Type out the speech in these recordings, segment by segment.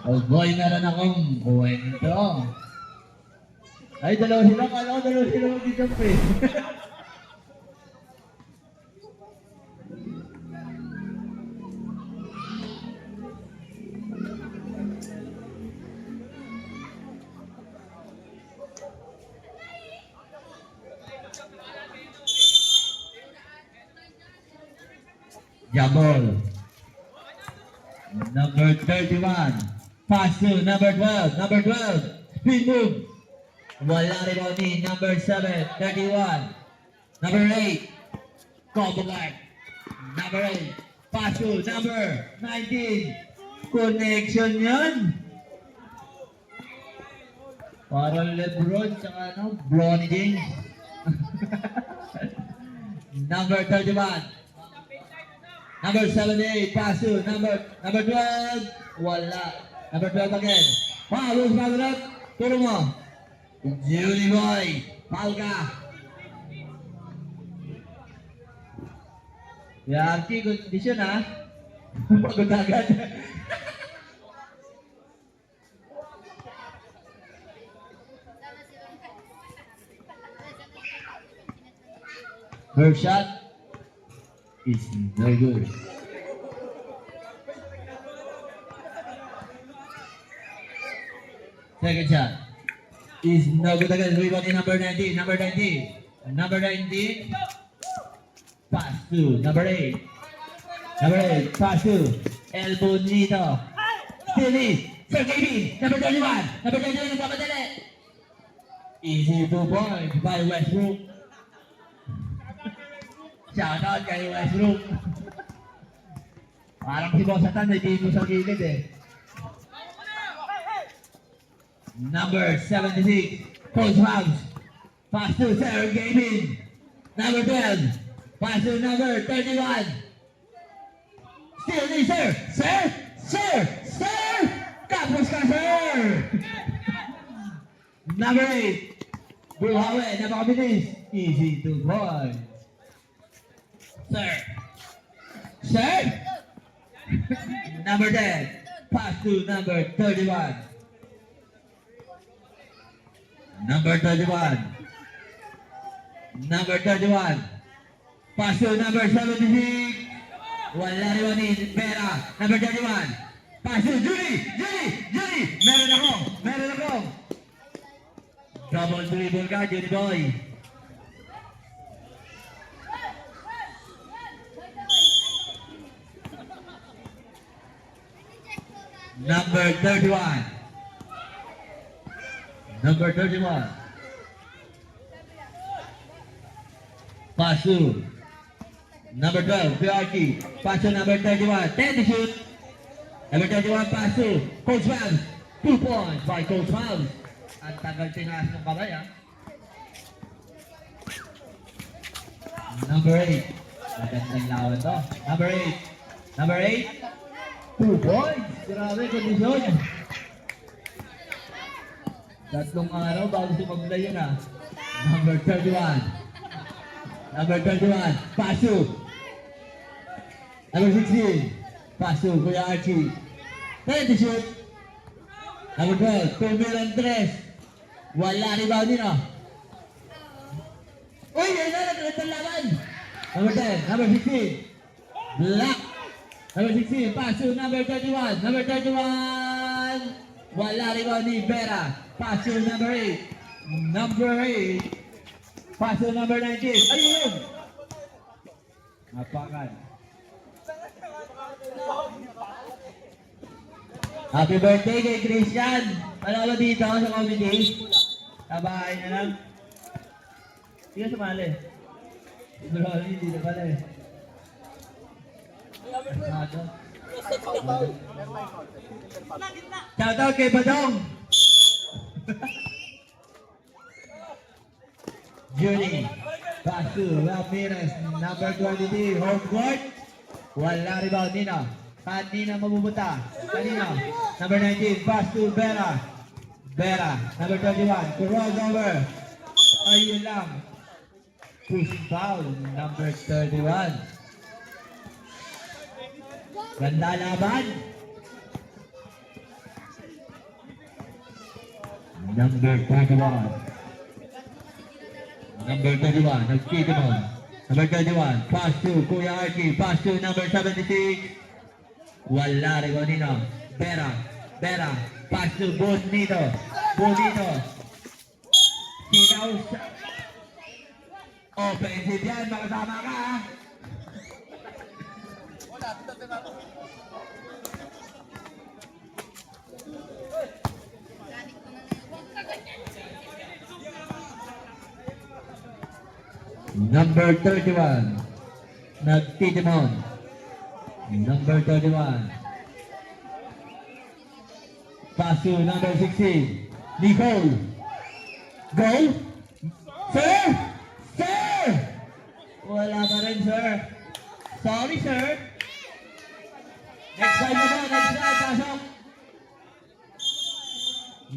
Oh boy, meron akong kwento. Ay, dalawa sila. Kala ko dalawa sila mag-jump eh. Jabol. Number 31. Pass to number 12. Number 12. Speed move. Wala rin ako ni number 7. 31. Number 8. Combo guard. Number 8. Pass to number 19. Connection yan. Parang Lebron tsaka ano, Bronny James. Number 31. Number 78, pass to number 12. Wala. Number 12 again. Wow, who's fouled up? Turo mo. Judy Boy. Foul ka. Yarki, good condition ha. Pagod agad. First shot is no good. Second shot is no good again. Rebound in number 19. Number 19. Number 19. Pass to number 8. Number 8. Pass to El Bonito. Still is Sergey B. Number 31. Number 31 nagpapadali. Easy 2 points by Westbrook. Shout out kay Westbrook. Parang si Bosatan may dito sa gilid eh. Number 76, Coach House. Pass to Sergey B. Number 12. Pass to number 31. Still ni Sir! Sir! Sir! Sir! Tapos ka, Sir! Number 8. Buhawe, napakabilis. Easy 2 points. Sir! Sir! Number 10. Pass to number 31. Number 31. Number 31. Pass to number 76. Wala rin ni Vera. Number 31. Pass to Judy! Judy! Judy! Meron ako! Meron ako! Double dribble ka, Judy boy. Number 31. Number 31. Pass to number 12, PRT. Pass to number 31. 10 to shoot. Number 31, pass to Coach Vance. 2 points by Coach Vance. Ang tagal tinaas ng kamay ha. Number 8. Magandang lawan to. Number 8. Number 8. 2 points. Grabe kondisyon. Tatlong araw bago sumaglay yun ha. Number 31. Number 31. Pass to number 16. Pass to Kuya Archie. 10 to shoot. Number 12. Tumil Andres. Wala rebound din oh. Uy! Yan na! Nagkalitan laban! Number 10. Number 16. Black. Number 16. Pass to number 31. Number 31. Wala rebound ni Vera. Pass to number 8. Number 8. Pass to number 19. Ayun! Napakan. Happy birthday kay Christian. Wala ba dito sa comedy? Tabahay na lang. Sige sumali. Bro, hindi na pala eh. Shoutout kay Badong. Julie. Pass to Ramirez. Number 23. Home court. Wala rebound Nina. Kanina mabubuta. Kanina. Number 19. Pass to Vera. Vera. Number 21. Crossover. Ayun lang. Push foul. Number 31. Ganda laban. Number 31. Number 31, nagtitimon. Number 31, pass to Kuya Archie. Pass to number 76. Wala rin kanina. Bera. Pass to Bonito. Sinaw sa... Offensive yan, makasama ka ha. Number 31, nagtitimon. Number 31. Pass to number 16, Nicole. Go! Sir! Wala pa rin, sir. Sorry, sir. Next five na po, pasok.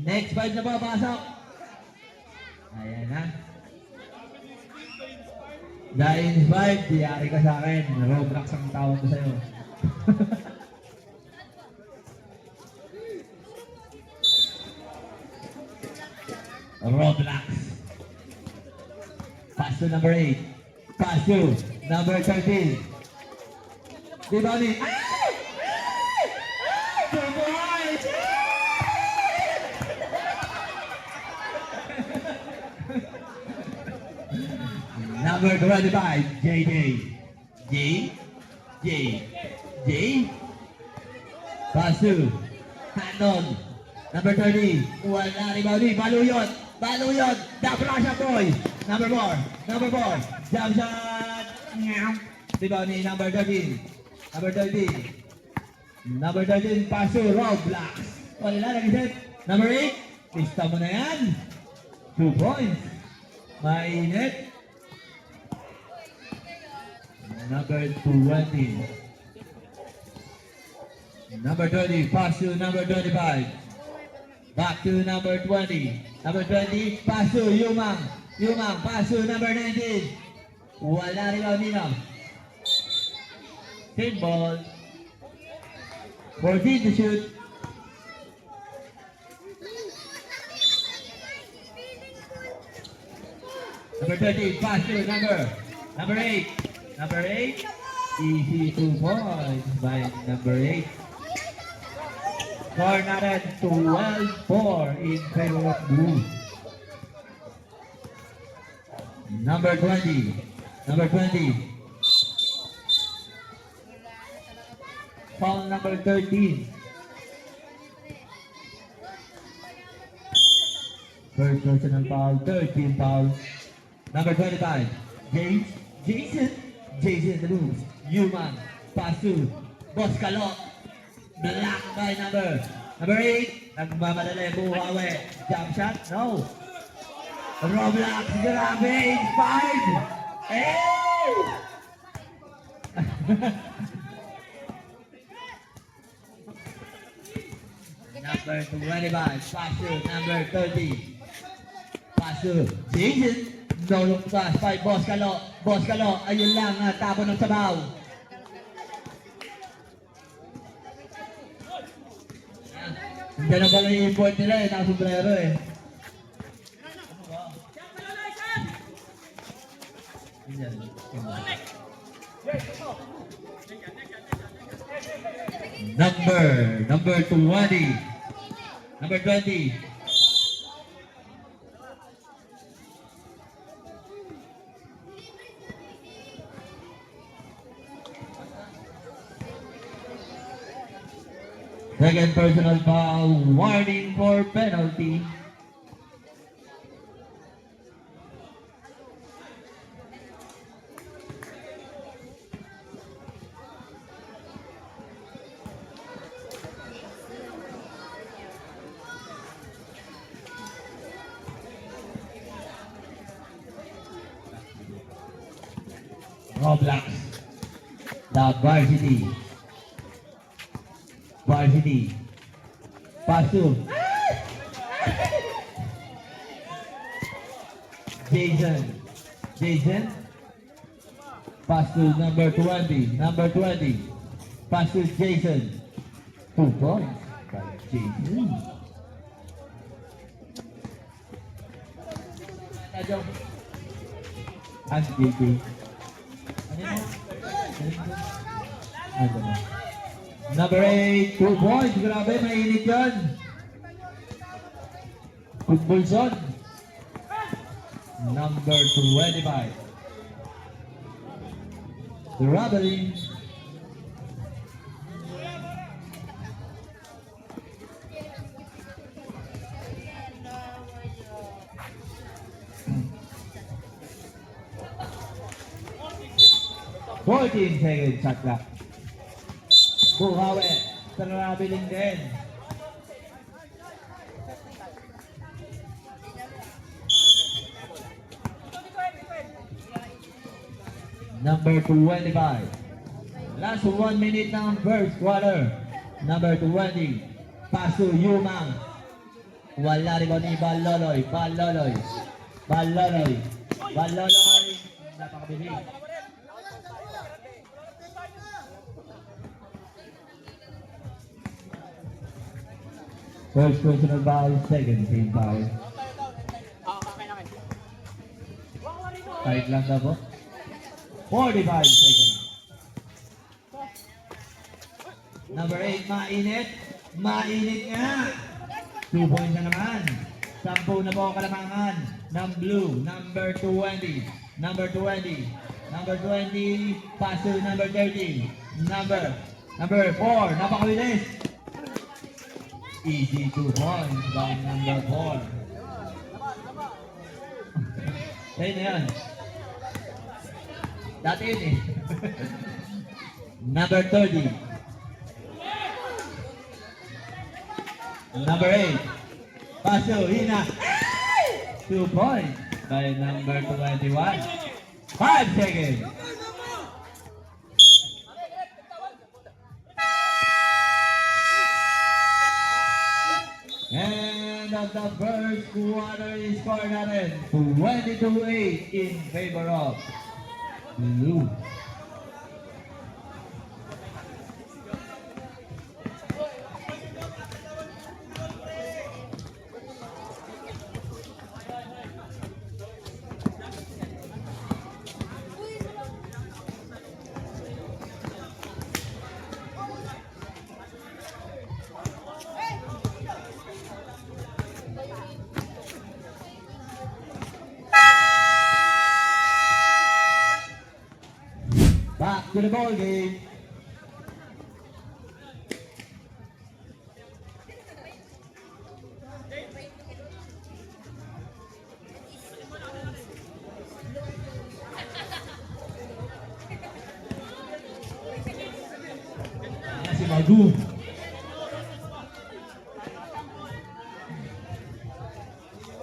Next five na po, pasok. Ayan na. Dahil 5, diyari ka sa akin. Roblox ang tawag ko sa'yo. Roblox. Pass to number 8. Pass to number 13. Dibani. Two boys! Number 25, JJ. J. Pass to Handon. Number 30, wala rebound. Baluyot. Dabrasha boy. Number 4. Jump shot. Rebound ni number 13. Number 13, pass to Roblox. Wala lagi set. Number 8, lista mo na yan. 2 points. Mainit. Number 20. Number 20, pass to number 25. Back to number 20. Number 20, pass to Yumang, pass to number 19. Wala rebound nila. 10 ball. 14 to shoot. Number 13, pass to number 8. Number 8, easy 2 points by number 8. Score natin 12-4 in favor of blue. Number 20. Foul number 13. First personal foul, 13 fouls. Number 25, Jason the moves. Human, pass to Boscalo. Block by number 8. Nagmamadali, Buhawe. Jump shot, no. Roblox, grabe, 5. Hey! Number 25, pass to number 30. Pass to Jason. No look pass by Boscalo. Ayun lang, tapon ng sabaw. Hindi na pala yung import nila nakasumbrero Number 20. Second personal foul, warning for penalty. Roblox, the varsity. Pass to Jason. Pass to number 20. Pass to Jason. 2 points by Jason. Tadyo. Ang GP. Ano mo? Ano mo? Number 8, 2 points. Grabe, mainit yan. Football zone. Number 25. Traveling. Fourteen seconds shot clock. Buhawi. Traveling din. Number 25. Last 1 minute ng first quarter. Number 20. Paso Yumang. Wala rin ni Baloloy. Baloloy. Baloloy. Baloloy. Napakabilis. First personal foul, second team foul. Tight lang na po. 45 seconds. Number 8, mainit. Mainit nga. 2 points na naman. 10 na po ang kalamangan ng blue. Number 20. Number 20. Number 20. Pass to number 30. Number 4. Napakabilis. Easy 2 points by number 4. Ayun na yan. Dati yun eh. Number 30. Number 8. Paso, hina. 2 points by number 21. 5 seconds. And of the first quarter is score natin 22-8 in favor of blue. Back to the ball game. Ayan si Magu.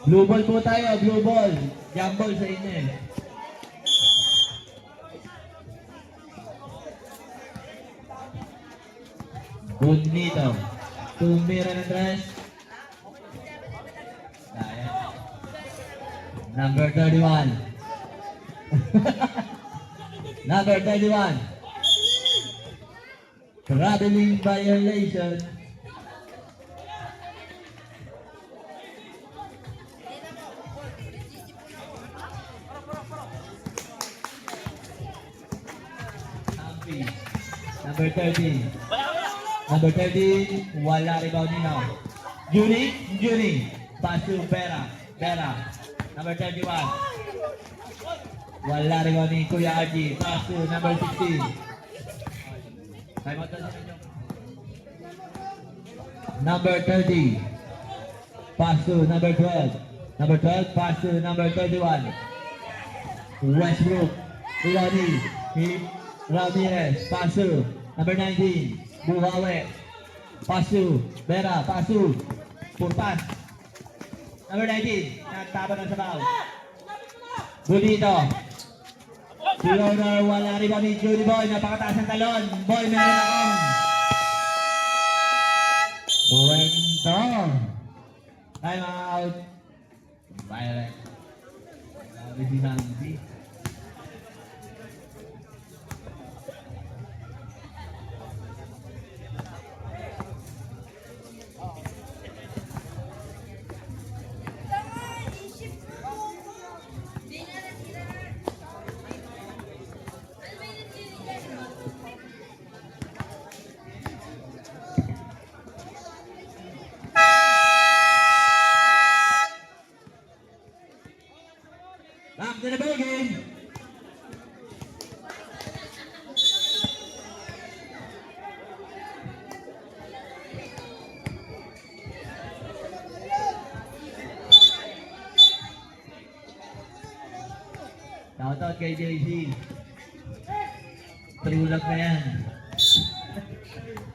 Blue ball po tayo, blue ball. Jump ball sa inyo eh. Bonito. Tumira ng dress. Number 31. Number 31. Traveling violation. Number 30. Number 30, wala rebound nino. Juni, pass to Pera. Number 31. Wala rebound ni Kuya Archie, pass to number 16. Time out na sila. Number 30, pass to number 12. Number 12, pass to number 31. Westbrook, Ramirez, pass to number 19. Buhawi. Pasu. Bera. Pasu. Purpas. Number 19. Nagtaba ng sabaw. Bonito. Silver. Wala rin ba ni Judy Boy. Napakataas ng talon. Boy, meron akong. Puwento. Time out. Violet. Sabi si Nancy. Shoutout kay JC. Triulag na yan.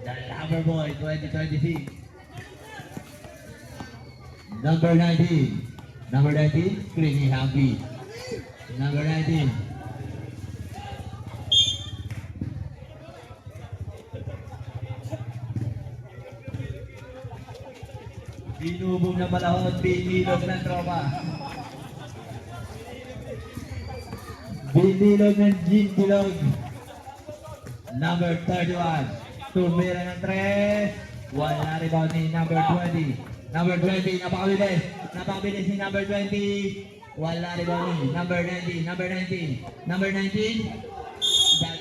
The Lover Boy 2026. Number 19. Number 19, Clingy Happy. Number 19. Binubog na panahon, binilog ng tropa. Binilog ng Jean Bilog. Number 31. Tumira ng 3. Wala rebound ni number 20. Number 20, napakabilis. Napakabilis ni number 20. Wala rebound ni number 19. Number 19. Number 19. That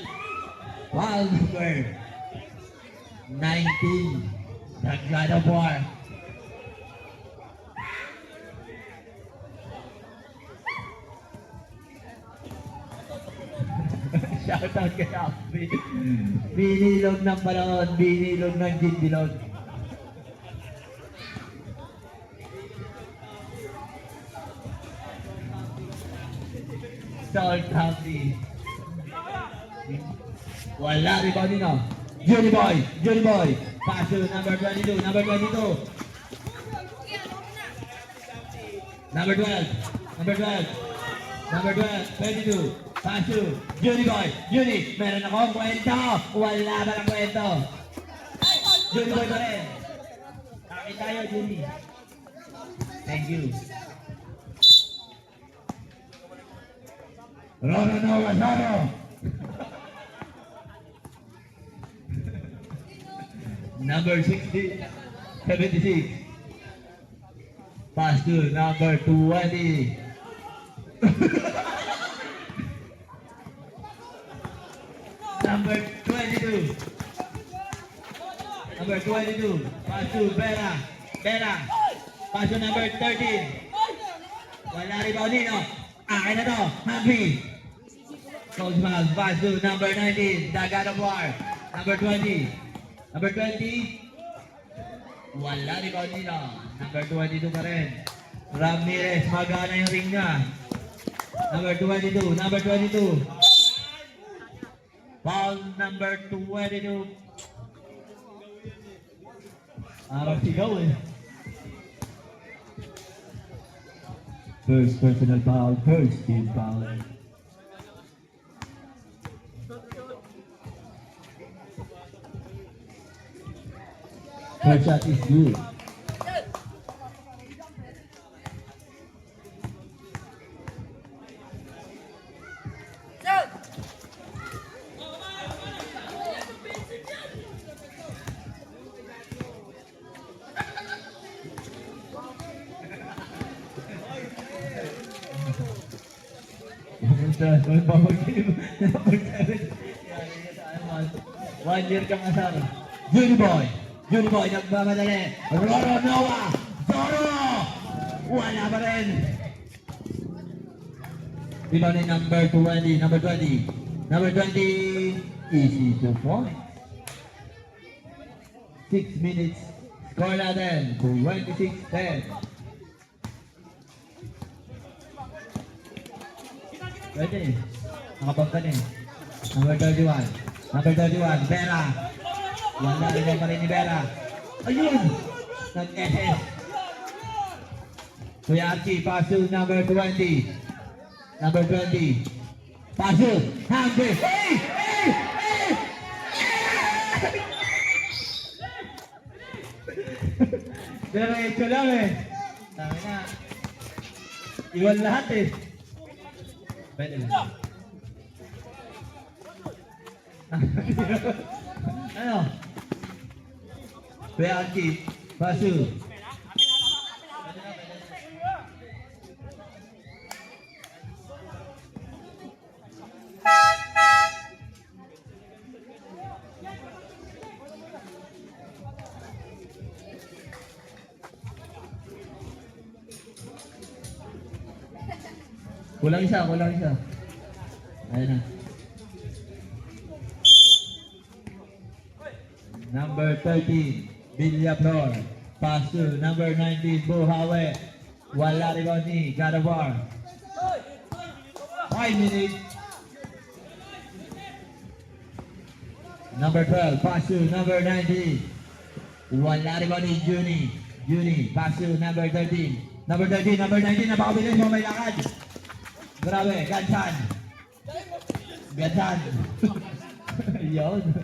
wild number 19. The God of War. Shoutout kay Afi. Binilog ng panahon, binilog ng Ginbilog. Salt Happy. Wala rebound nino. Johnny Boy, Johnny Boy. Pass to number 22, number 22. Number 12, number 12. Number 12, 22. Pass to Johnny Boy, Johnny. Meron akong kwento. Wala ba ng kwento? Johnny Boy pa rin. Takit tayo, Johnny. Thank you. Roro Nova, Roro. Number 60, 76. Pass to number 20. Number 22. Number 22. Pass to Vera. Vera. Pass to number 13. Wala rebound dito. Akin na to. Happy. Coach Miles. Pass to number 19. The God of War. Number 20. Number 20. Wala rebound dito. Number 22 pa rin. Ramirez. Magana yung ring niya. Number 22. Number 22. Foul number 22. Parang sigaw eh. First personal foul, first team foul. First shot is good. One year kang asar. Johnny Boy. Johnny Boy nagmamadali. Roro Noah. Zoro. Wala pa rin. Iba na number 20. Number 20. Number 20. Easy to point. 6 minutes. Score natin. 26-10. Pwede. Nakabangka na eh. Number 31. Number 31. Vera. Wala rin pa rin ni Vera. Ayun! Nag-SS. Kuya Archie. Pass to number 20. Number 20. Pass to. Hungry. Hey! Hey! Hey! Diretso lang eh. Tama na. Iwan lahat eh. Pwede lang. Ano? Kuya Archie, pasu. Kulang isa, kulang isa. Ayan na. Number 13, Villaflor. Pass to number 19, Buhawe. Wala rebound ni God of War. 5 minutes. Number 12, pass to number 19. Wala rebound ni Juni. Juni, pass to number 13. Number 13, number 19, napakabilis mo, may lakad. Grabe, gansan. Gansan. Yun.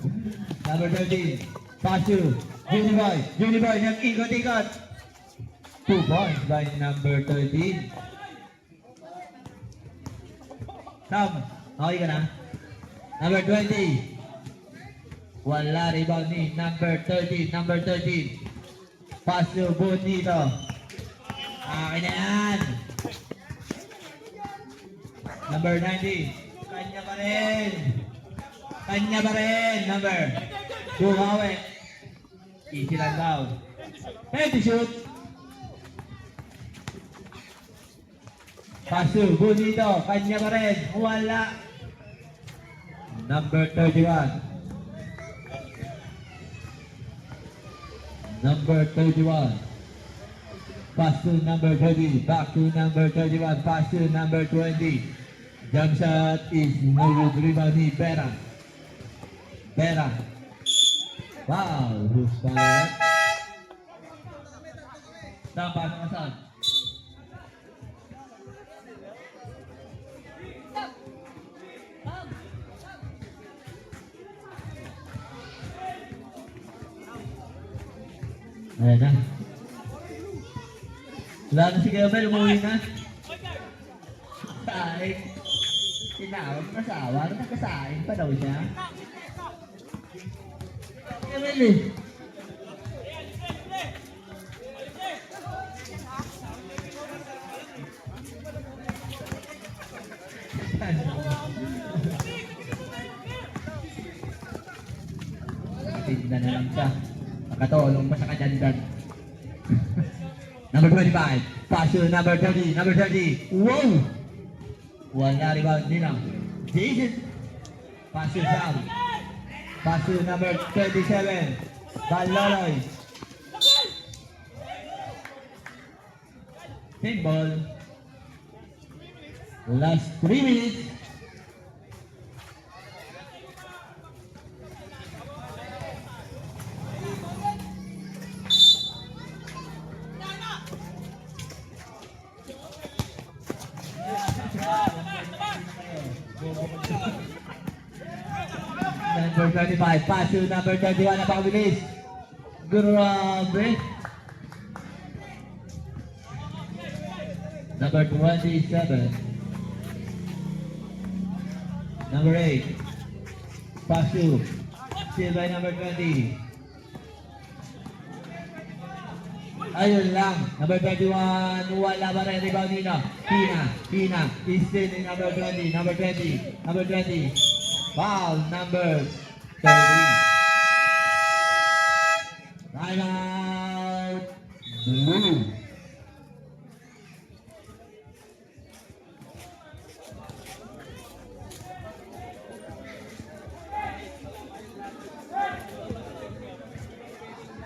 Number 13, pass to Juni Boy. Juni Boy, nag-ikot-ikot. 2 points by number 13. Tom, okay ka na? Number 20. Wala rebound ni number 13. Number 13. Pass to Bonito. Akin na yan. Number 90. Kanya pa rin. Kanya pa rin. Number 2. Hawi. Easy lang daw. Penalty shoot. Pass to Bonito. Kanya pa rin. Wala. Number 31. Number 31. Pass to number 30. Back to number 31. Pass to number 20. Jump shot is no good. Rebound ni Pera. Pera. Wow. Who's foul? Tama na saan? Ayan na. Wala na si Gabriel, umuwi na. Saing. Tinawag na sawa, nagkasaing pa daw siya. Gabriel eh. Tinda na lang siya. Nakatulong pa sa kajandan. Number 25. Pass to number 30. Number 30. Wow! Wala rebound nila. Jason. Pass to Sam. Pass to number 27. Baloloy. Take ball. Last 3 minutes. Number 25, pass to number 31, napakabilis. Grabe. Number 27. Number 8. Pass to. Still by number 20. Ayun lang. Number 21. Wala pa rin rebound nila. Pina. Is still in number 20. Number 20. Number 20. Foul number 30. Time out. Blue.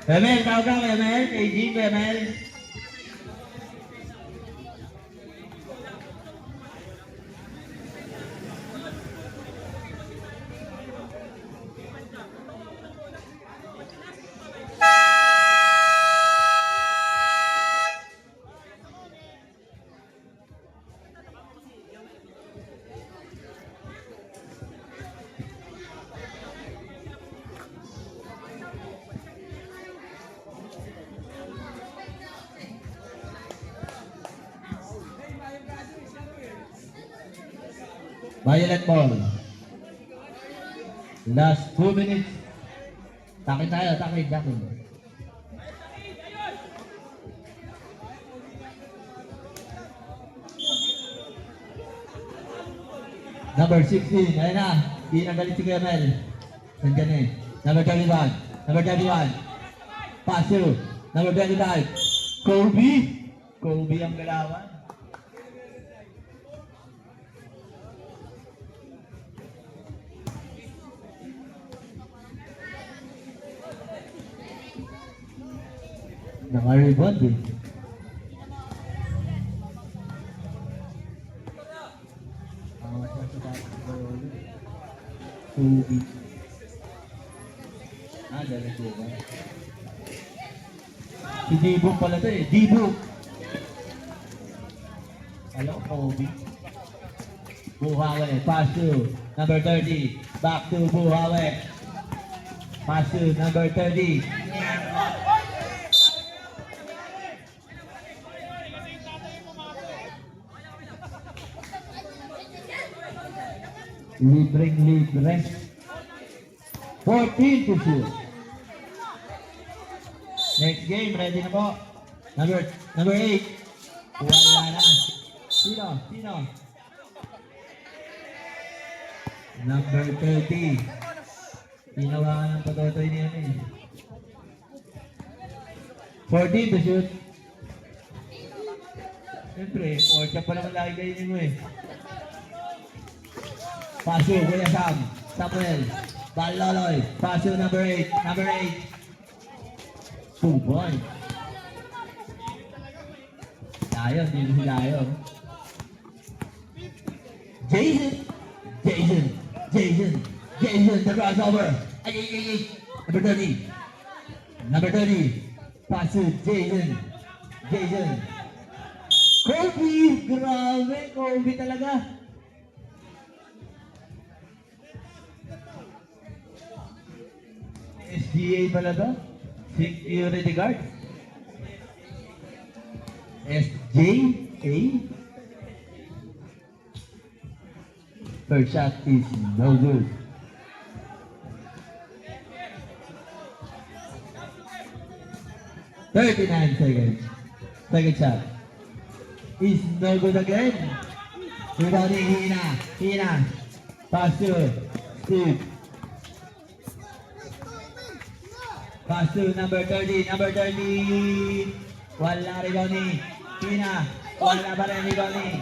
Emel, tawag ka Emel. Kay Jim, Emel. Violet ball. Last 2 minutes. Takin tayo, takin. Number 16, ayun na. Hindi nagalit si Kemel. Nandiyan eh. Number 31. Number 31. Pass to. Number 25. Kobe ang galawan. Naka-rebound eh. Kobe. Dala ko. Si Dibuk pala to eh. Dibuk. Hello, Kobe. Buhawe. Pass to number 30. Back to Buhawe. Pass to number 30. Libre. 14 to shoot. Next game, ready na po. Number 8. Wala na. Sino? Number 30. Ginawa ng patotoy niya eh. 14 to shoot. Siyempre, 4 siya pa naman lagi kainin mo eh. Paso, Kuya Sam. Samuel. Baloloy. Paso, number 8. 2 points. Dayon, dito si Dayon. Jason, the crossover. Ay. Number 30. Paso, Jason. Kobe, grabe. Kobe talaga. SGA pala to? Security guard? SJA? First shot is no good. $39 seconds. Second shot is no good again. Rebounding Hina. Pass to Steve. Pass to number 30. Wala rebounding. Hina. Wala pa rin rebounding.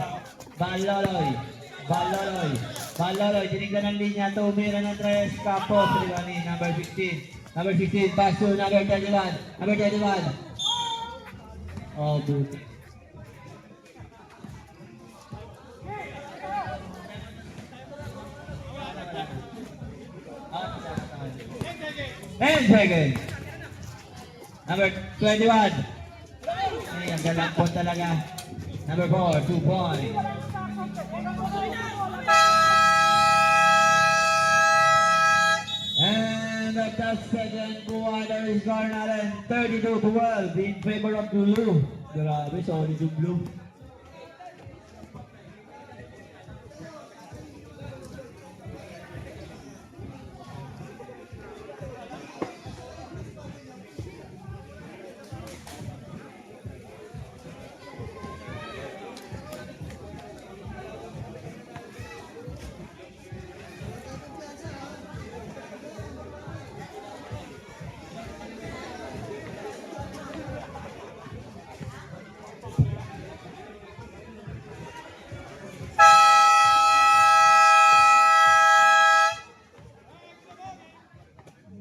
Baloloy. Tinignan ng linya. Tumira ng tres. Kapos. Rebounding. Number 16. Pass to number 31. Oh, buti. And second. Number 21. Ay, ang galang po talaga. Number 4, 2 points. And the second quarter is score natin 32-12 in favor of Blue. Grabe, sorry to Blue.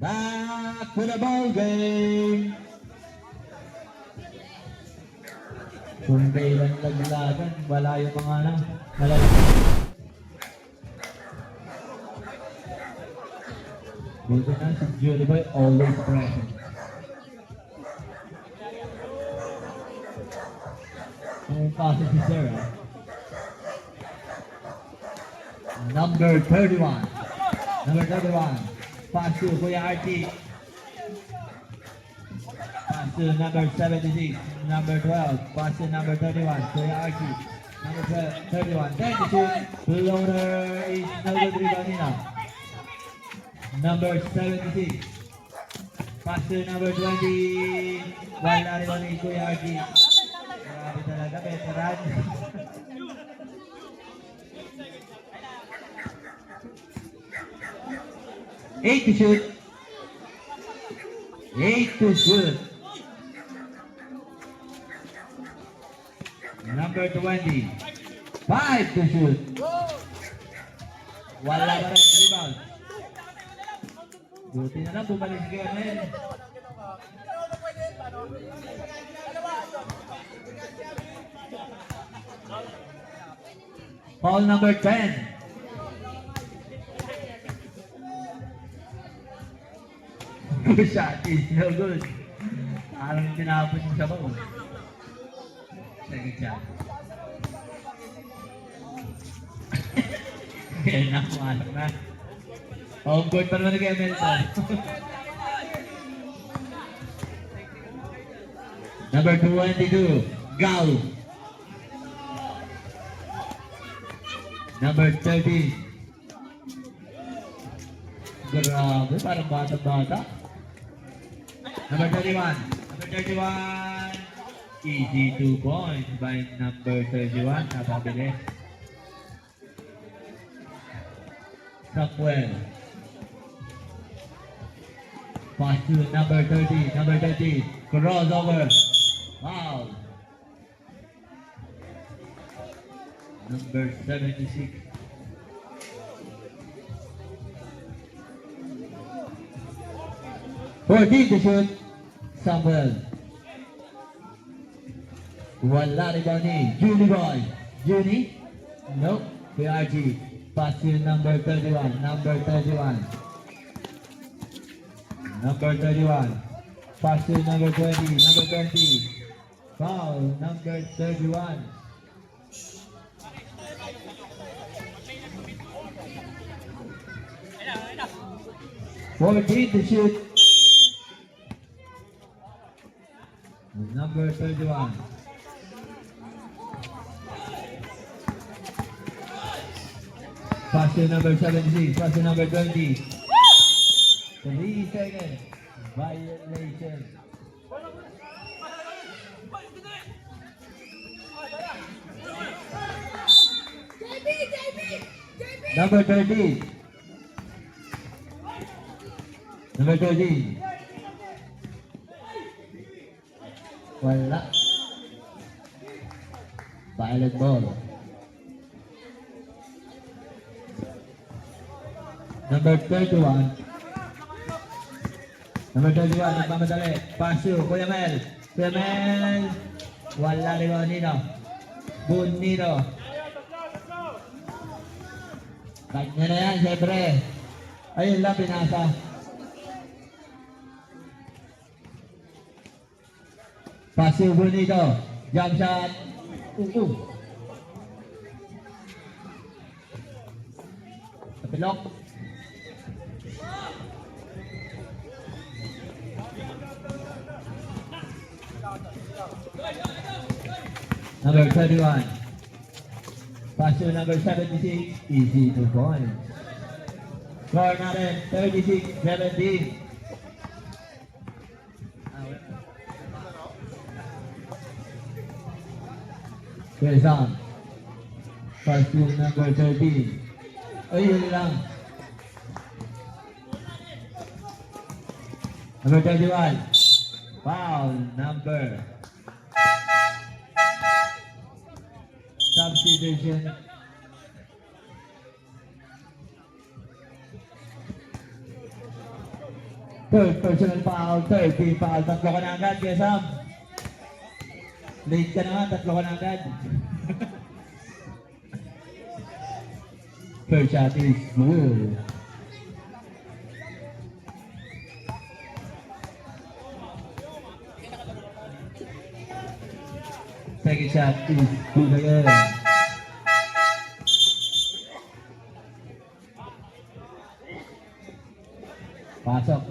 Back to the ball game. Kung kailan laglagan, wala yung mga buti na si Julie Boy, always present. Ang pasok si Sarah. Number 31. Pass to Kuya Artie. Pass to number 76. Number 12. Pass to number 31. Kuya Artie. Number 31. 32. Floater is no good rebound now. Number 76. Pass to number 20. Wala rebound ni Kuya Artie. Grabe talaga, veteran. 8 to shoot. Number 20. 5 to shoot. Wala pa rin rebound. Buti na lang bumalik si Kernel. Foul number 10. First shot is no good. Parang tinapon yung sabaw. Second shot. Kaya na, pumasok na. Home court pa naman kay Melton. Number 22, Gal. Number 30. Grabe, parang bata-bata. Number 31. Number 31. Easy 2 points by number 31. Napabilis. Samuel. Pass to number 30. Number 30. Crossover. Wow. Number 76. For deep to shoot. Samuel. Wala rebound ni Juni Boy. Juni? Nope. PRG. Pass to number 31. Number 31. Number 31. Pass to number 20. Number 20. Foul. Number 31. To shoot. Number 31. Pass to number 76. Pass to number 20. 3 seconds. Violation. Number 30. Number 30. Wala. Violet ball. Number 31. Number 31, nagmamadali. Pasu, Kuya Mel. Kuya Mel. Wala rin ako nito. Bonito. Kanya na yan, siyempre. Ayun lang, pinasa. Pasu, Bonito. Jump shot. Tapilok. Number 31. Pass to number 76. Easy 2 points. Score natin 36-17. Quezon. Pass to number 13. Ayun lang. Number 31. Foul number. Substitution. Third personal foul, 13 foul. Tatlo ka na agad, Quezon. Late ka naman, tatlo ka na agad. Third shot is good. Second shot is good again. Pasok.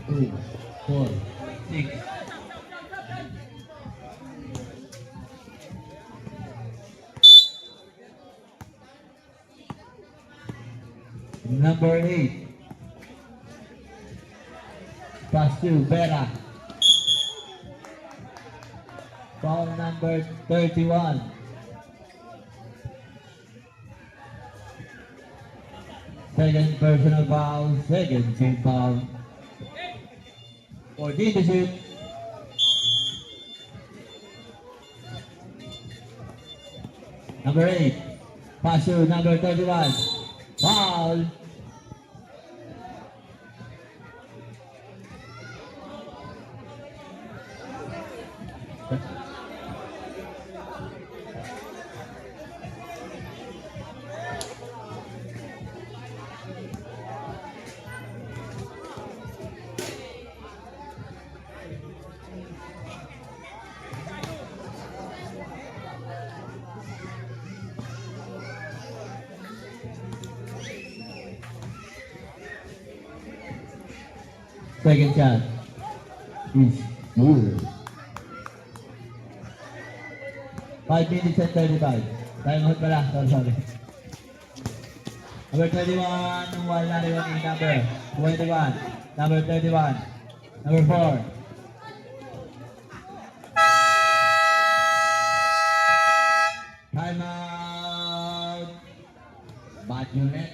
2, 4, 6. Number 8. Pass to Vera. Foul number 31. Second personal foul, second team foul. 14 to shoot. Number 8. Pass to number 31. Foul. Second shot is good. 5 minutes and 35. Time out pala. Sorry. Number 21, wala na yung number 21. Number 31. Number 4. Time out. Bad unit.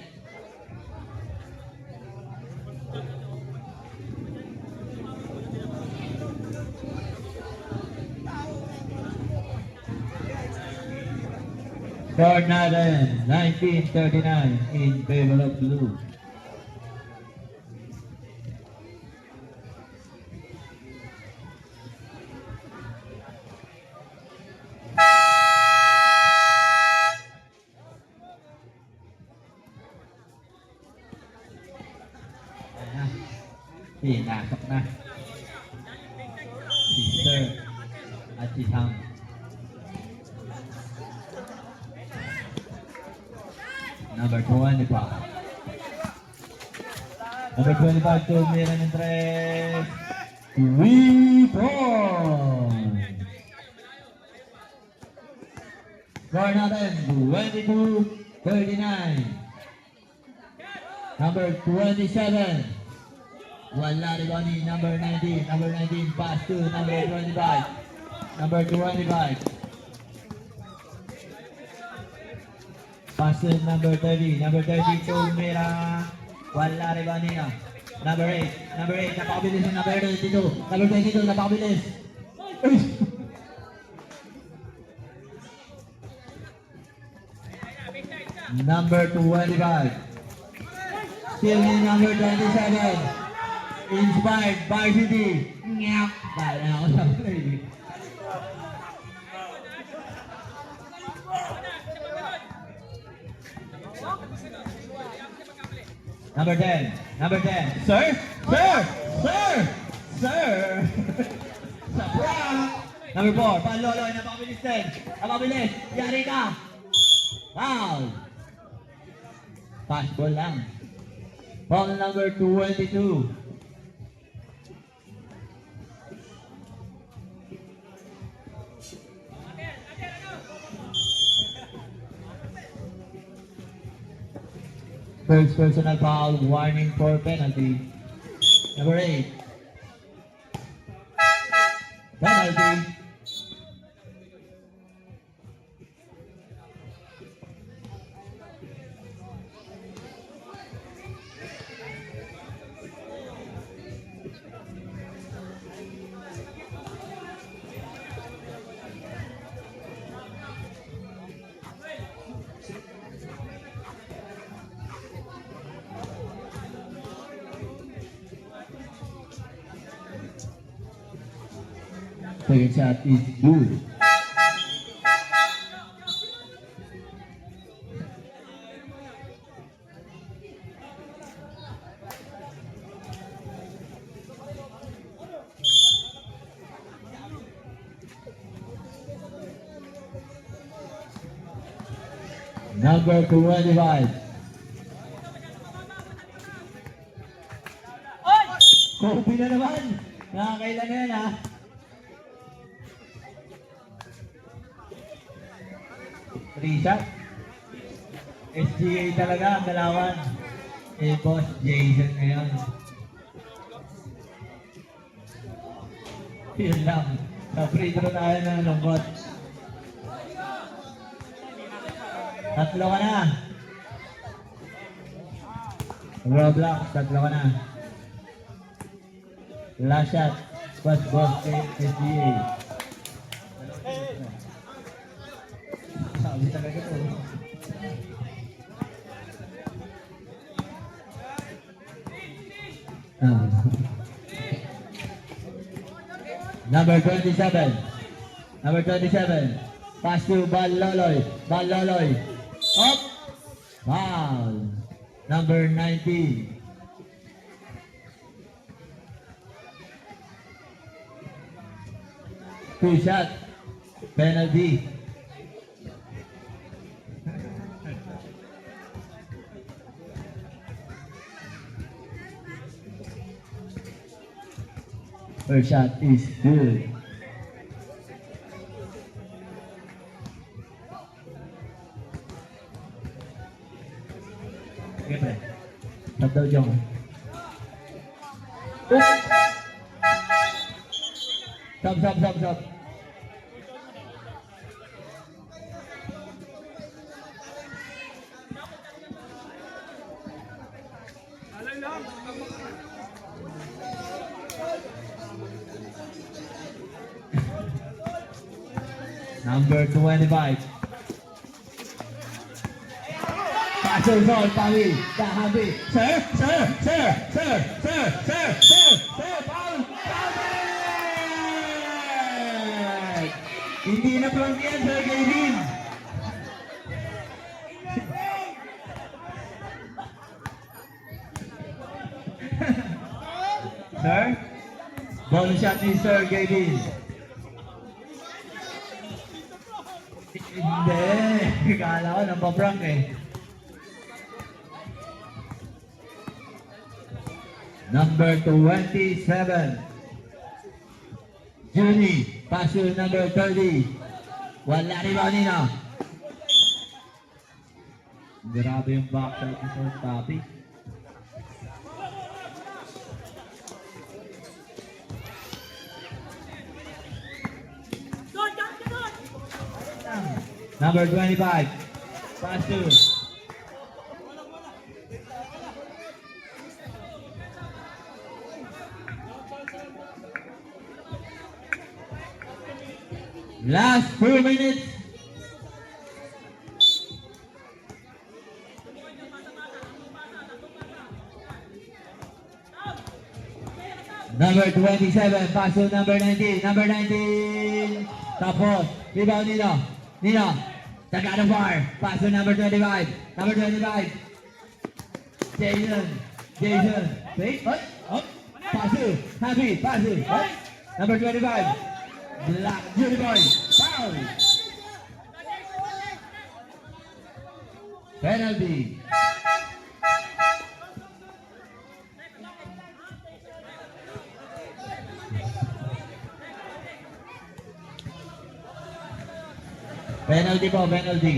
Score natin, 1939 in favor of blue. Pinasok na si Sir at si Sam. Number 25. Number 25 to Miran ng 3. 3 points. Score natin, 22-39. Number 27. Wala rin number 19. Number 19 pass to number 25. Number 25. Pass to number 30. Number 30 to Mira. Wala rin Number 8. Number 8. Napakabilis yung number 22. Number 22. Napakabilis. Number 25. Still in number 27. Inspired Varsity. Ngap. Bala ako sa baby. Number 10. Number 10. Sir? Sir? Sir? Sir? Sabra. Number 4. Panloloy. Napakabilis din. Napakabilis. Yari ka. Foul. Pass ball lang. Foul number 22. First personal foul, warning for penalty. Number 8. Penalty. Second shot is good. Number 25. Kobe na naman. Nakakailan na yan ha. Shot. SGA talaga ang dalawan. Boss Jason ngayon. Yun lang. Sa free throw tayo ng lungkot. Tatlo ka na. Roblox, tatlo ka na. Last shot. First ball SGA. Sabi talaga ito. Number 27. Number 27. Pass to Baloloy. Baloloy. Up. Foul. Number 19. Two shot. Penalty. First shot is good. Okay, pre. Stop daw, Jong. Stop. Number 25. Pasok zone, Pawi. Dahabi. Sir. Foul. Hindi na prong yan, Sir Gavin. Sir? Ball shot ni Sir Gavin. Hindi. Kala ko napaprank eh. Number 27. Juni. Pass to number 30. Wala rin ba nina? Grabe yung backside ni Sir Papi. Number 25. Pass to. Last 2 minutes. Number 27. Pass to number 19. Number 19. Tapos. Rebound Nino. Tagano bar. Pass to number 25. Number 25. Jason. Wait. Up. Pass to. Happy. Pass to. Number 25. Black Juniboy. Foul. Penalty. Penalty.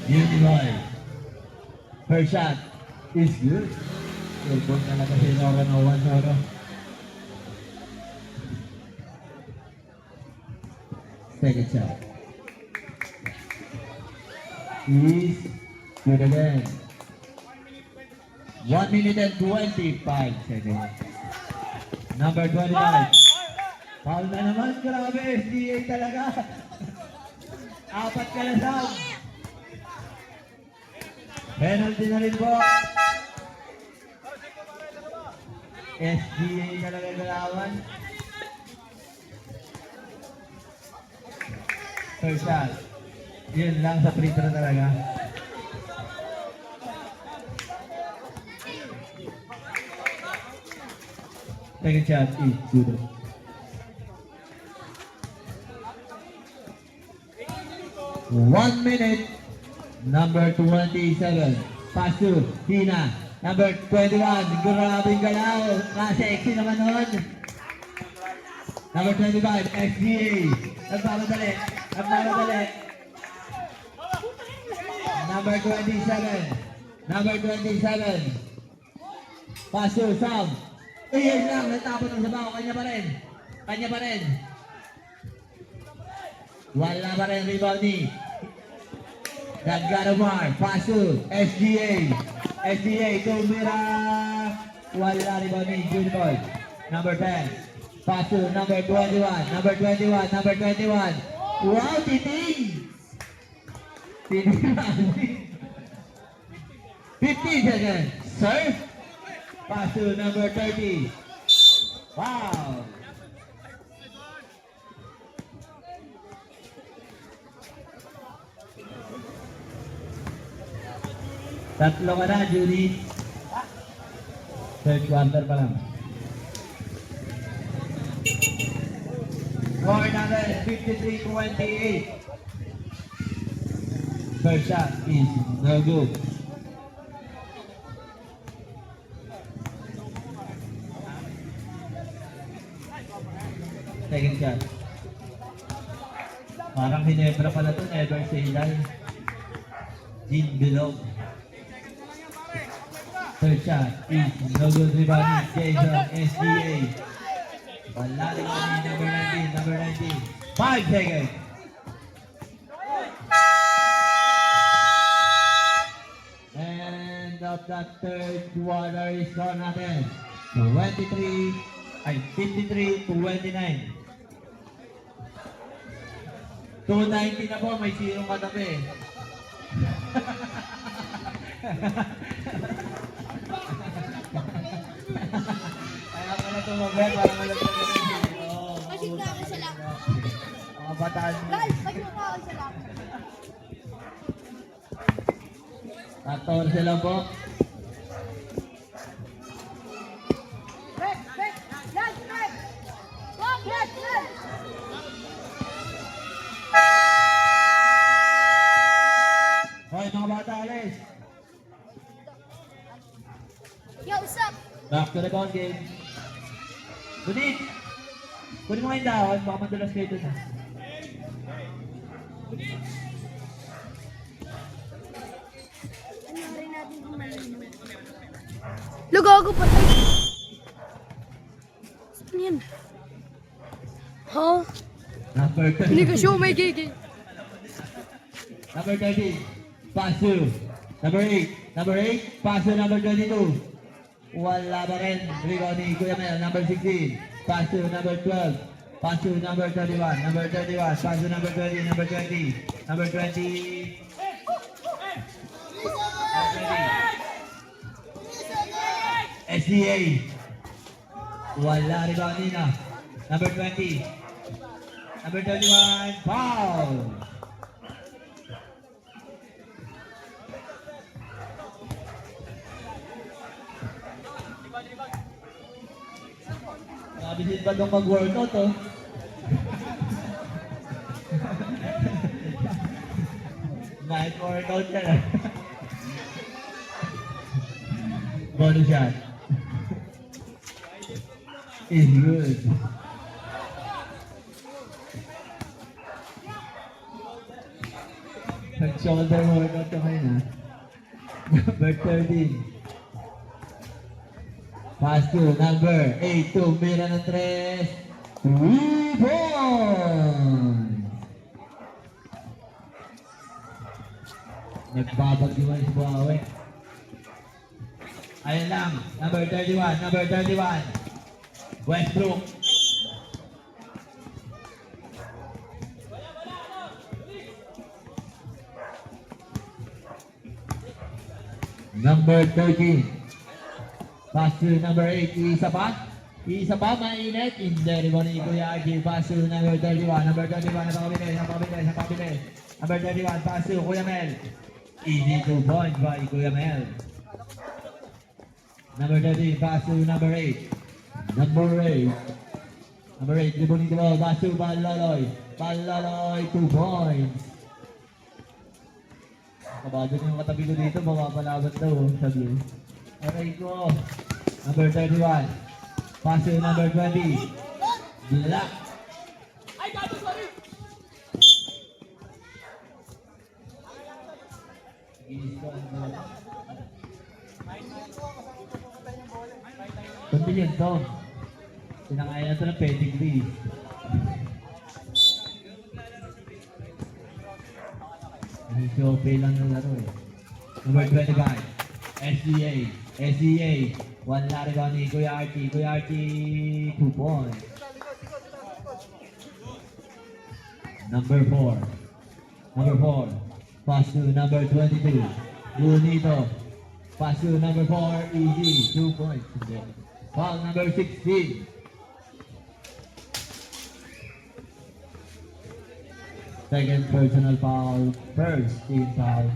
Juniboy. First shot is good. Tulpon talaga si Nora na 1-0. Second shot is good again. 1 minute and 25 seconds. Number 25. Foul na naman, grabe, SDA talaga. 4 kalasag. Penalty na rin po. SDA talaga galawan. First shot. Yun lang sa free throw talaga. Second shot is good. One minute. Number 27. Pass to Hina. Number 21. Grabing galaw. Sexy naman nun. Number 25. SGA. Nagpapadali. Number 27. Pass to Sam. Iyan lang. Natapon ng sabaw. Kanya pa rin. Wala pa rin rebound ni Naggarumar. Pass to SGA. Tumira. Wala rebound ni Juniboy. Number 10. Pass to number 21. Wow, Titing! 50 seconds. Serve. Pass to number 30. Wow. Tatlo ka na, Judy. Third quarter pa lang. Score number 53-28. First shot is no good. Second shot. Parang Hinebra pala to, never say die. Jean Bilog. Third shot is no good rebound. Jason SDA. Wala rebound number 19. 5 seconds. End of the third quarter is gone natin. 53-29. 290 na po, may zero katabi. Kaya pala tumabay, para malagyan ka rin. Pasig na ako sa lakad. Mga bataan mo. Guys, pasig na ako sa lakad. 14 lang po. Break! Yes, break! Walk, yes! Hoy, mga bata, alis. Yo, what's up? Back to the ball game. Kunin! Kunin mo kayong dahon, baka madulas kayo dun. Ano rin natin kung malino? Lugago pa tayo. Saan yan? Ha? Number 30. Hindi ka show may gigi. Number 30. Pass to. Number 8. Number 8. Pass to number 22. Wala pa rin. Rebound ni Kuya Mel. Number 16. Pass to number 12. Pass to number 31. Number 31. Pass to number 20. Number 20. Number 20. SDA. Wala rebound nina. Number 20. Number 31. Foul. Nabisit ba itong mag-workout, oh? Night workout yan, ah. Bonus shot. Is good. Nag-shoulder workout ka ngayon, ha? Number 13. Pass to number 8 to Mira ng 3. 3 points! Nagbabagdiwan si Buawe. Ayun lang, number 31, number 31. Westbrook. Number 13. Pass to number 8, isa pa, mainit. Hindi, rebound ni Kuya RG. Pass to number 31, number 31, napakabili. Number 31, pass to Kuya Mel. Easy 2 points by Kuya Mel. Number 13, pass to number 8. Number 8, rebound ni Kuya, pass to Balaloy. 2 points. Kabado yung katabi ko dito, mapapalaban daw, sabi. Aray ko. Number 31. Pass to number 20. Black. Ay, gato, sorry! Kundi yun to. Sinangaya na ito ng pedigree. Medyo okay lang yung laro eh. Number 25. SDA. Wala rebound ni Kuya RT. 2 points. Number 4. Pass to number 22. Lunito. Pass to number 4. Easy. 2 points. Foul number 16. Second personal foul. First team foul.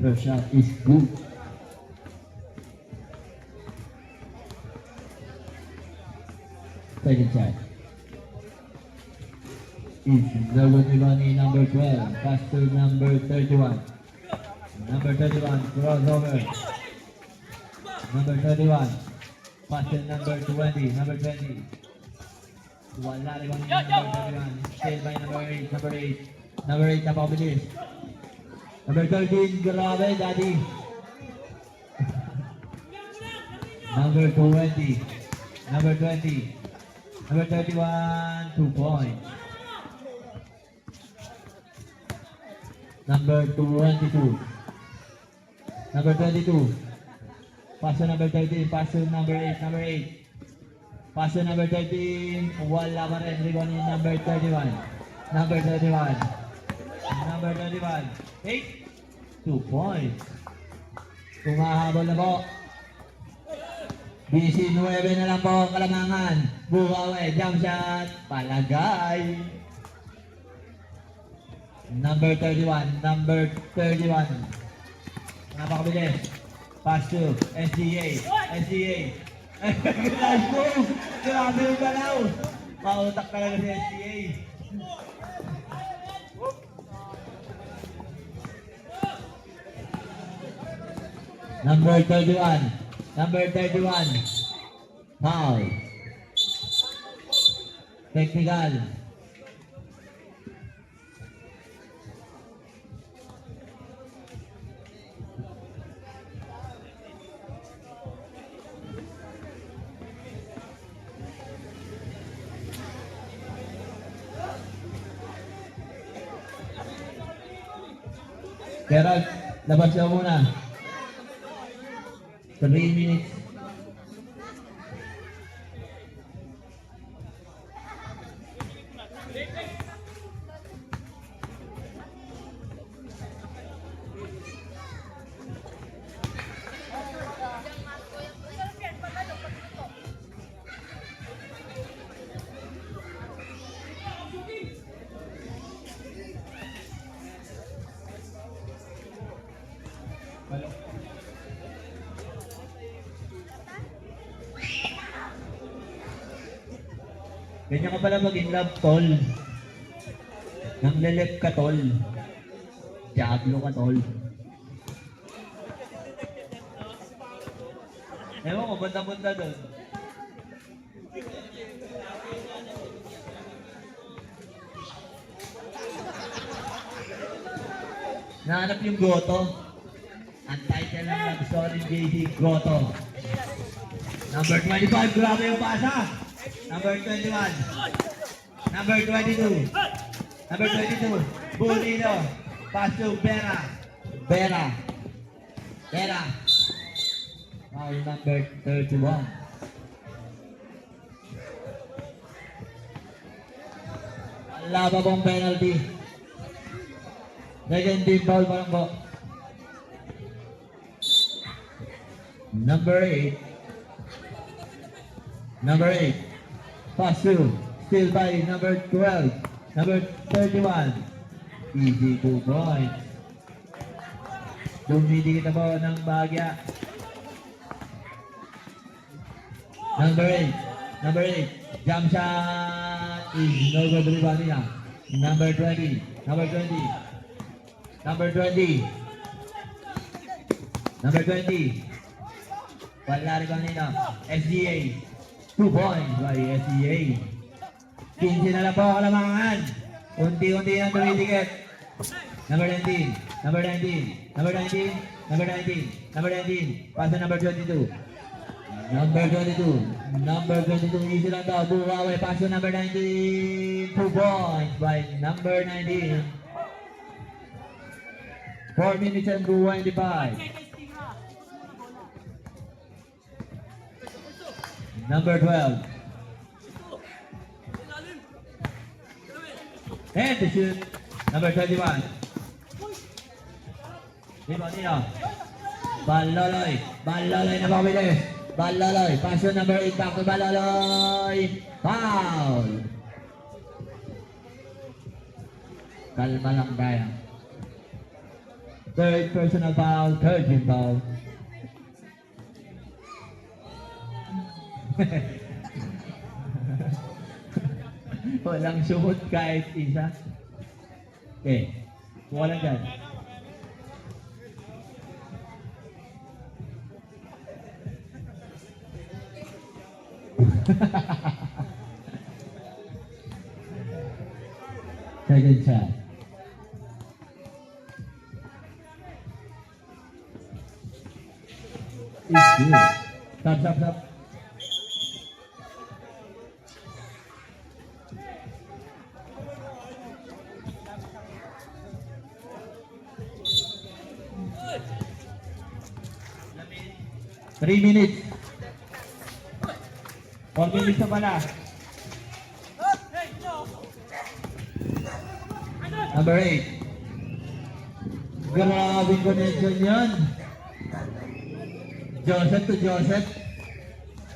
First shot is good. Second shot is no good rebound ni number 12. Pass to number 31. Number 31, crossover. Number 31. Pass to number 20. Number 20. Wala rin bang number 31. Still by number 8. Number 8. Number 8 na pabilis. Number 13. Grabe, daddy. Number 20. Number 20. Number 31. 2 points. Number 22. Number 22. Pass to number 13. Pass to number 8. Number 8. Pass to number 13. Wala pa rin. Rebound ni number 31. Number 31. Number 31. 8. 2 points. Kumahabol na po. 19 na lang po ang kalamangan. Bukawi. Jump shot. Palagay. Number 31. Number 31. Napakabilis. Pass to SGA. SGA. Nice move! Grabe yung galaw! Pautak talaga si SGA. Number 31. Number 31. Foul. Technical. Gerald, labas siya muna. 3 minutes. Ganyan ka pala mag-in love, tol. Nanglelep ka, tol. Diablo ka, tol. Ewan ko, banda-banda doon. Nahanap yung Goto. Ang title ng love story ni JC, Goto. Number 25, grabe yung pasa. Number 21. Number 22. Number 22. Bonino. Pass to Vera. Vera. Vera. Foul number 31. Wala pa pong penalty. Second team foul pa lang po. Number 8. Number 8. Pass through. Still by number 12. Number 31. Easy 2 points. Dumidikit na po ng bahagya. Number 8. Number 8. Jump shot. Is no good rebound niya. Number 20. Number 20. Number 20. Number 20. Wala rebound niya. SGA. 2 points by SEA. 15 na lang po kalamangan. Unti-unti ang dumidikit. Number 19. Number 19. Number 19. Number 19. Number 19. Pass to number 22. Number 22. Number 22. Easy lang daw. Bukawi. Pass to number 19. 2 points by number 19. 4 minutes and 25. Number 12. And the shoot. Number 21. Rebound niya. Baloloy. Baloloy na pabilis. Baloloy. Pass to number 8. Back to Baloloy. Foul. Kalma lang tayo. Third personal foul. Third team foul. Walang shoot kahit isa. Okay. Kuha lang dyan. Second shot. It's good. Stop. 3 minutes. 4 minutes na pala. Number 8. Grabe connection yan. Joseph to Joseph.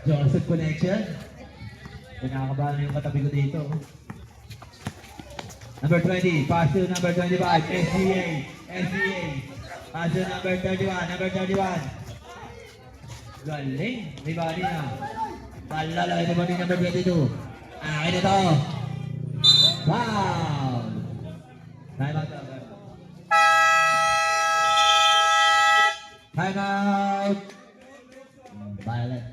Joseph connection. Pinakabahan na yung katabi ko dito. Number 20. Pass to number 25. SGA. Pass to number 31. Galing. Ribali na. Palala ito ba ni number 22? Akin ito. Wow! Time out. Time out. Violet.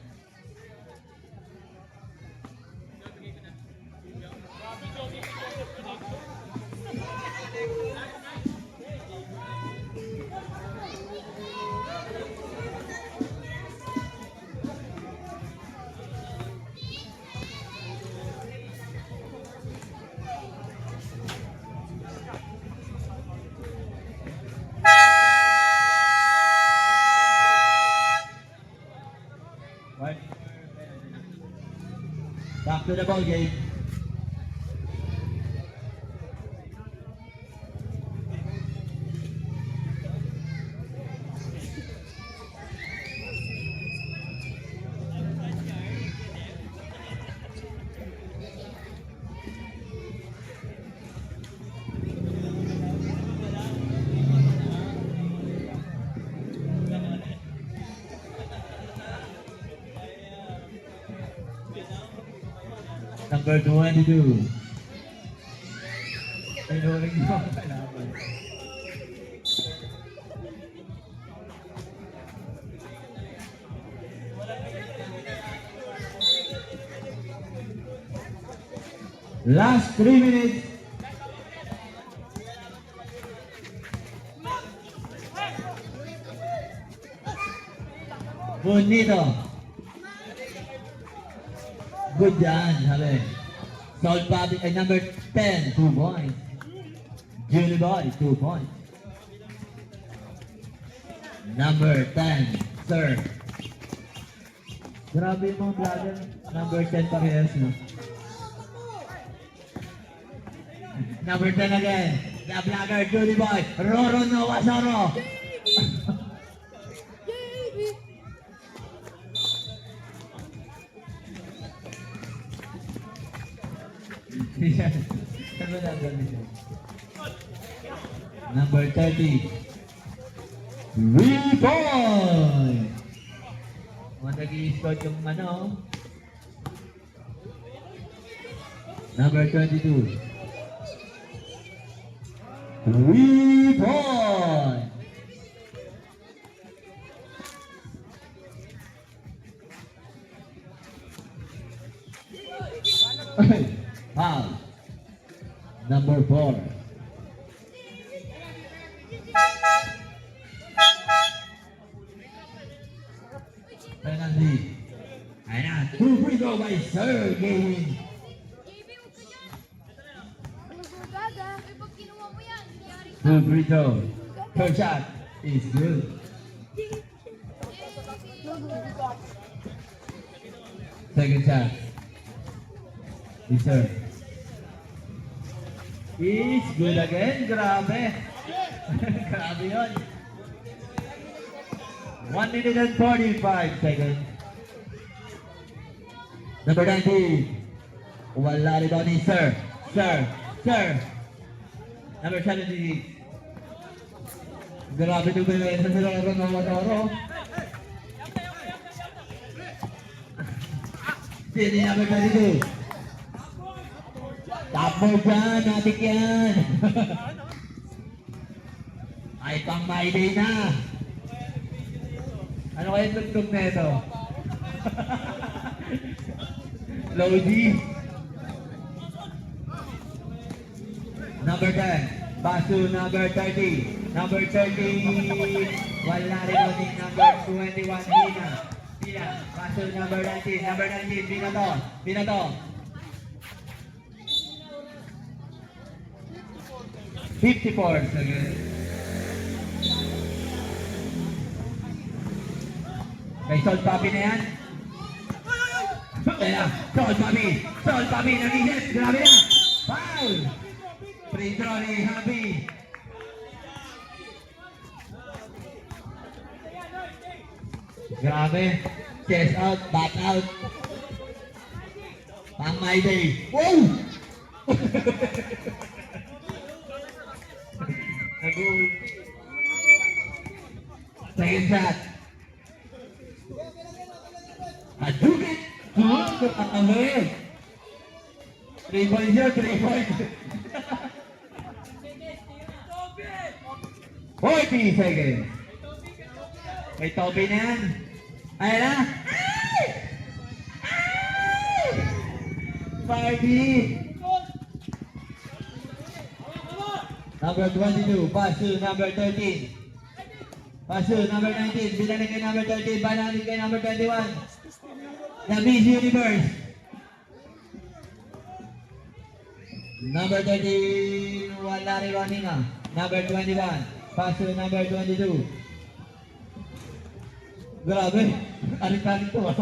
Back to the ball game. Number 22. Tinuring mo ang kalaban. Last 3 minutes. Bonito. Good dyan, sabi. Salt Public ay number 10, 2 points. Julie Boy, 2 points. Number 10, sir. Grabe yung mga vlogger. Number 10 parehas, no? Number 10 again. The vlogger, Julie Boy. Roro Novasoro. Number 30. 3 points. Nag-i-spot yung ano. Number 22. 3 points. Foul. Number 4. Penalty. Ayan, 2 free throw by Sir Gavin. Two free throw. Third shot is good. Second shot. Yes, sir. Is good again. Grabe. Grabe yun. 1 minute and 45 seconds. Number 19. Wala rin ni Sir. Sir. Number 76. Grabe ito ba yun sa sila ng Matoro? Sini number 22. Tapo dyan, natik yan. Ay, pang my day na. Ano kayo tugtog na ito? Lodi. Number 10. Pass to number 30. Number 30. Wala rin ulit. Number 21. Hina. Hina. Pass to number 19. Number 19. Binato. Binato. 54 seconds. Kay Sol Papi na yan. Kaya, Sol Papi. Sol Papi nag-isip. Grabe na. Foul. Free throw ni Happy. Grabe. Chest out. Back out. Pang my day. Wow! Nag-goal. Second shot. Adugit! Kakawin! 3 points yun, 3 points. 40 seconds. May Toby na yan. Ayan na. Ay! Ay! Party! Number 22, pass to number 13. Pass to number 19, binalik kay number 13, banalik kay number 21. The Miss Universe. Number 13, wala rin Wanina. Number 21, pass to number 22. Grabe, alit-alit to ah.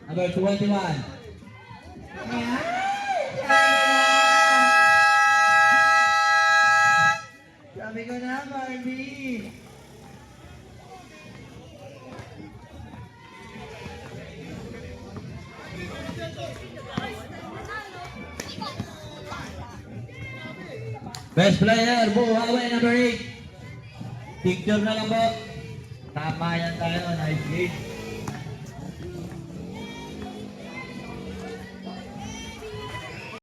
Number 21. Sabi ko na, Barbie. Best player, Buhawi, number 8. Picture na lang po. Tama yan tayo, nice game.